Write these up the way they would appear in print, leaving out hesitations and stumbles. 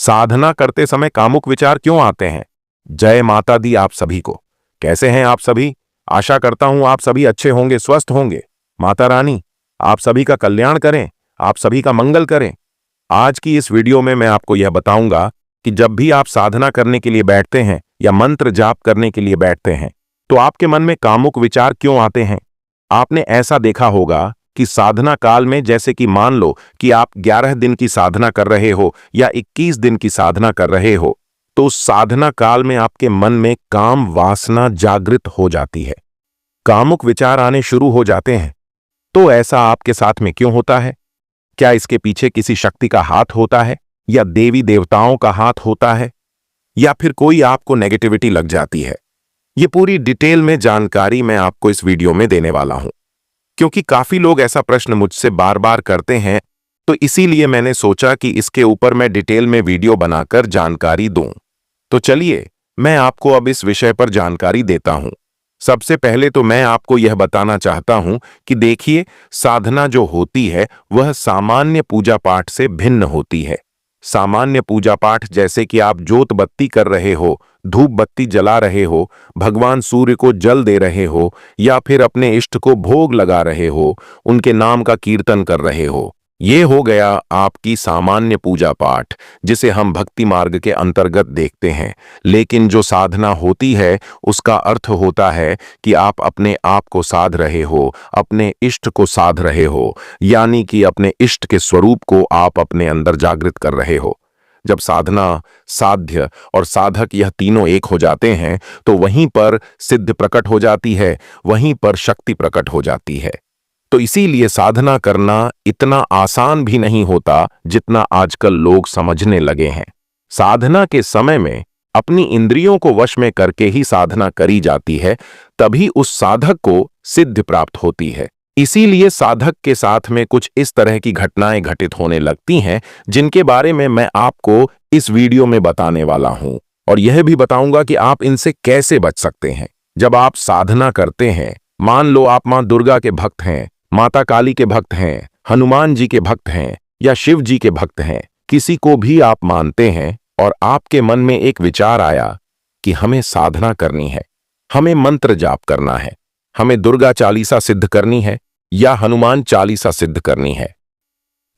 साधना करते समय कामुक विचार क्यों आते हैं? जय माता दी आप सभी को। कैसे हैं आप सभी? आशा करता हूं आप सभी अच्छे होंगे, स्वस्थ होंगे। माता रानी आप सभी का कल्याण करें, आप सभी का मंगल करें। आज की इस वीडियो में मैं आपको यह बताऊंगा कि जब भी आप साधना करने के लिए बैठते हैं या मंत्र जाप करने के लिए बैठते हैं तो आपके मन में कामुक विचार क्यों आते हैं। आपने ऐसा देखा होगा कि साधना काल में, जैसे कि मान लो कि आप 11 दिन की साधना कर रहे हो या 21 दिन की साधना कर रहे हो, तो उस साधना काल में आपके मन में काम वासना जागृत हो जाती है, कामुक विचार आने शुरू हो जाते हैं। तो ऐसा आपके साथ में क्यों होता है? क्या इसके पीछे किसी शक्ति का हाथ होता है या देवी देवताओं का हाथ होता है या फिर कोई आपको नेगेटिविटी लग जाती है? ये पूरी डिटेल में जानकारी मैं आपको इस वीडियो में देने वाला हूं, क्योंकि काफी लोग ऐसा प्रश्न मुझसे बार बार करते हैं, तो इसीलिए मैंने सोचा कि इसके ऊपर मैं डिटेल में वीडियो बनाकर जानकारी दूं। तो चलिए मैं आपको अब इस विषय पर जानकारी देता हूं। सबसे पहले तो मैं आपको यह बताना चाहता हूं कि देखिए, साधना जो होती है वह सामान्य पूजा पाठ से भिन्न होती है। सामान्य पूजा पाठ, जैसे कि आप जोत बत्ती कर रहे हो, धूप बत्ती जला रहे हो, भगवान सूर्य को जल दे रहे हो या फिर अपने इष्ट को भोग लगा रहे हो, उनके नाम का कीर्तन कर रहे हो, ये हो गया आपकी सामान्य पूजा पाठ, जिसे हम भक्ति मार्ग के अंतर्गत देखते हैं। लेकिन जो साधना होती है उसका अर्थ होता है कि आप अपने आप को साध रहे हो, अपने इष्ट को साध रहे हो, यानी कि अपने इष्ट के स्वरूप को आप अपने अंदर जागृत कर रहे हो। जब साधना, साध्य और साधक यह तीनों एक हो जाते हैं तो वहीं पर सिद्ध प्रकट हो जाती है, वहीं पर शक्ति प्रकट हो जाती है। तो इसीलिए साधना करना इतना आसान भी नहीं होता जितना आजकल लोग समझने लगे हैं। साधना के समय में अपनी इंद्रियों को वश में करके ही साधना करी जाती है, तभी उस साधक को सिद्धि प्राप्त होती है। इसीलिए साधक के साथ में कुछ इस तरह की घटनाएं घटित होने लगती हैं, जिनके बारे में मैं आपको इस वीडियो में बताने वाला हूं, और यह भी बताऊंगा कि आप इनसे कैसे बच सकते हैं। जब आप साधना करते हैं, मान लो आप मां दुर्गा के भक्त हैं, माता काली के भक्त हैं, हनुमान जी के भक्त हैं या शिव जी के भक्त हैं, किसी को भी आप मानते हैं और आपके मन में एक विचार आया कि हमें साधना करनी है, हमें मंत्र जाप करना है, हमें दुर्गा चालीसा सिद्ध करनी है या हनुमान चालीसा सिद्ध करनी है।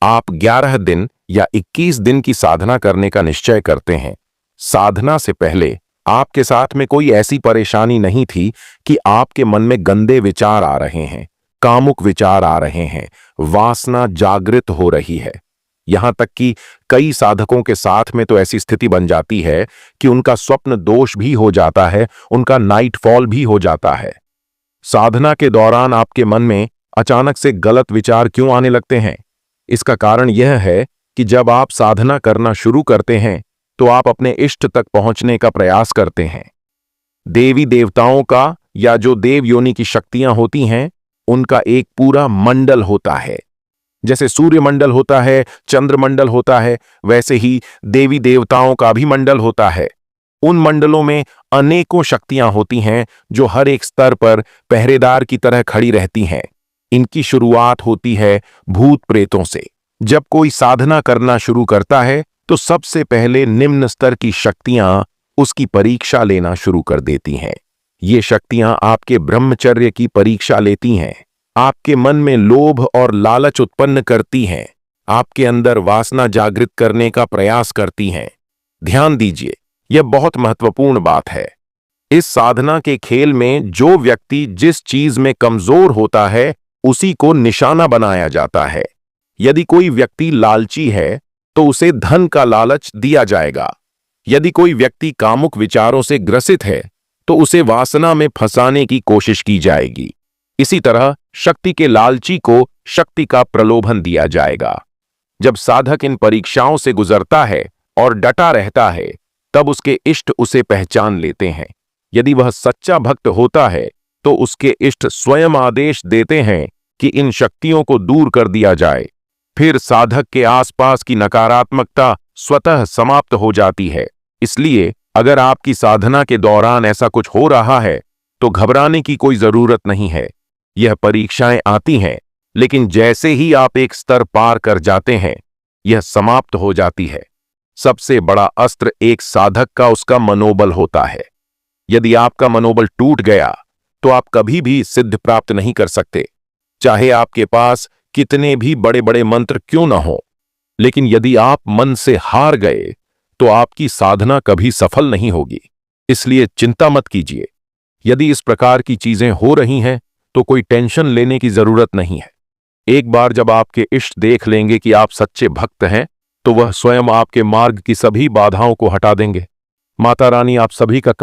आप 11 दिन या 21 दिन की साधना करने का निश्चय करते हैं। साधना से पहले आपके साथ में कोई ऐसी परेशानी नहीं थी कि आपके मन में गंदे विचार आ रहे हैं, कामुक विचार आ रहे हैं, वासना जागृत हो रही है। यहां तक कि कई साधकों के साथ में तो ऐसी स्थिति बन जाती है कि उनका स्वप्न दोष भी हो जाता है, उनका नाइट फॉल भी हो जाता है। साधना के दौरान आपके मन में अचानक से गलत विचार क्यों आने लगते हैं? इसका कारण यह है कि जब आप साधना करना शुरू करते हैं तो आप अपने इष्ट तक पहुंचने का प्रयास करते हैं। देवी देवताओं का या जो देव योनि की शक्तियां होती हैं, उनका एक पूरा मंडल होता है। जैसे सूर्य मंडल होता है, चंद्र मंडल होता है, वैसे ही देवी देवताओं का भी मंडल होता है। उन मंडलों में अनेकों शक्तियां होती हैं जो हर एक स्तर पर पहरेदार की तरह खड़ी रहती हैं। इनकी शुरुआत होती है भूत प्रेतों से। जब कोई साधना करना शुरू करता है तो सबसे पहले निम्न स्तर की शक्तियां उसकी परीक्षा लेना शुरू कर देती हैं। ये शक्तियां आपके ब्रह्मचर्य की परीक्षा लेती हैं, आपके मन में लोभ और लालच उत्पन्न करती हैं, आपके अंदर वासना जागृत करने का प्रयास करती हैं। ध्यान दीजिए, यह बहुत महत्वपूर्ण बात है। इस साधना के खेल में जो व्यक्ति जिस चीज में कमजोर होता है उसी को निशाना बनाया जाता है। यदि कोई व्यक्ति लालची है तो उसे धन का लालच दिया जाएगा। यदि कोई व्यक्ति कामुक विचारों से ग्रसित है तो उसे वासना में फंसाने की कोशिश की जाएगी। इसी तरह शक्ति के लालची को शक्ति का प्रलोभन दिया जाएगा। जब साधक इन परीक्षाओं से गुजरता है और डटा रहता है, तब उसके इष्ट उसे पहचान लेते हैं। यदि वह सच्चा भक्त होता है तो उसके इष्ट स्वयं आदेश देते हैं कि इन शक्तियों को दूर कर दिया जाए। फिर साधक के आसपास की नकारात्मकता स्वतः समाप्त हो जाती है। इसलिए अगर आपकी साधना के दौरान ऐसा कुछ हो रहा है तो घबराने की कोई जरूरत नहीं है। यह परीक्षाएं आती हैं, लेकिन जैसे ही आप एक स्तर पार कर जाते हैं, यह समाप्त हो जाती है। सबसे बड़ा अस्त्र एक साधक का उसका मनोबल होता है। यदि आपका मनोबल टूट गया तो आप कभी भी सिद्ध प्राप्त नहीं कर सकते, चाहे आपके पास कितने भी बड़े बड़े मंत्र क्यों न हो। लेकिन यदि आप मन से हार गए तो आपकी साधना कभी सफल नहीं होगी। इसलिए चिंता मत कीजिए। यदि इस प्रकार की चीजें हो रही हैं तो कोई टेंशन लेने की जरूरत नहीं है। एक बार जब आपके इष्ट देख लेंगे कि आप सच्चे भक्त हैं तो वह स्वयं आपके मार्ग की सभी बाधाओं को हटा देंगे। माता रानी आप सभी का